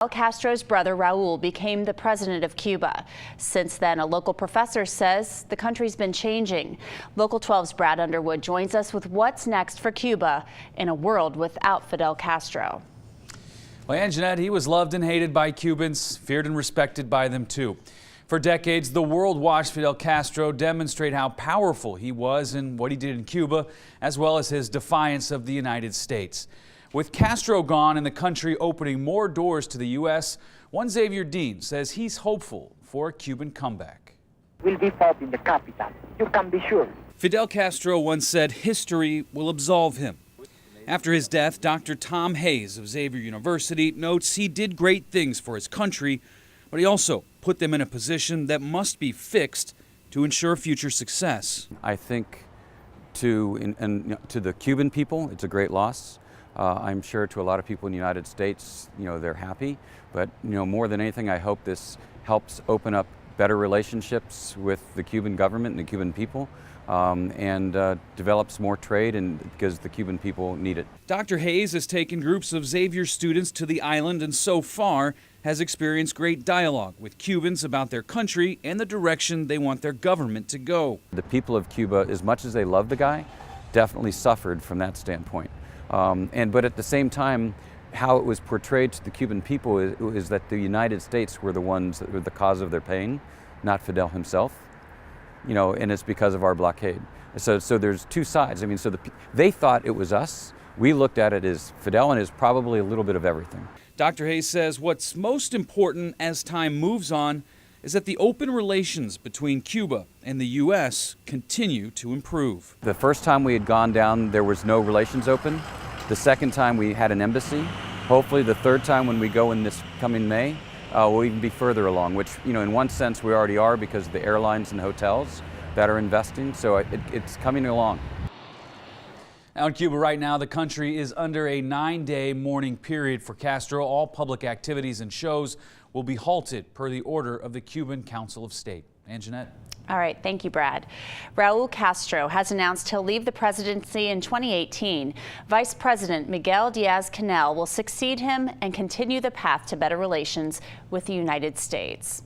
Fidel Castro's brother Raul became the president of Cuba. Since then, a local professor says the country's been changing. Local 12's Brad Underwood joins us with what's next for Cuba in a world without Fidel Castro. Well, Anjanette, he was loved and hated by Cubans, feared and respected by them too. For decades, the world watched Fidel Castro demonstrate how powerful he was and what he did in Cuba, as well as his defiance of the United States. With Castro gone and the country opening more doors to the U.S., one Xavier Dean says he's hopeful for a Cuban comeback. Will be fought in the capital. You can be sure. Fidel Castro once said history will absolve him. After his death, Dr. Tom Hayes of Xavier University notes he did great things for his country, but he also put them in a position that must be fixed to ensure future success. I think to the Cuban people, it's a great loss. I'm sure to a lot of people in the United States, they're happy. But, more than anything, I hope this helps open up better relationships with the Cuban government and the Cuban people, and develops more trade, and because the Cuban people need it. Dr. Hayes has taken groups of Xavier students to the island and so far has experienced great dialogue with Cubans about their country and the direction they want their government to go. The people of Cuba, as much as they love the guy, definitely suffered from that standpoint. But at the same time, how it was portrayed to the Cuban people is that the United States were the ones that were the cause of their pain, not Fidel himself. And it's because of our blockade. So there's two sides. They thought it was us. We looked at it as Fidel, and it's probably a little bit of everything. Dr. Hayes says what's most important as time moves on is that the open relations between Cuba and the U.S. continue to improve. The first time we had gone down, there was no relations open. The second time we had an embassy. Hopefully the third time when we go in this coming May, we'll even be further along, which, in one sense we already are because of the airlines and hotels that are investing, so it's coming along. Now in Cuba right now, the country is under a 9-day mourning period for Castro. All public activities and shows will be halted per the order of the Cuban Council of State. Anjanette. All right, thank you, Brad. Raul Castro has announced he'll leave the presidency in 2018. Vice President Miguel Diaz-Canel will succeed him and continue the path to better relations with the United States.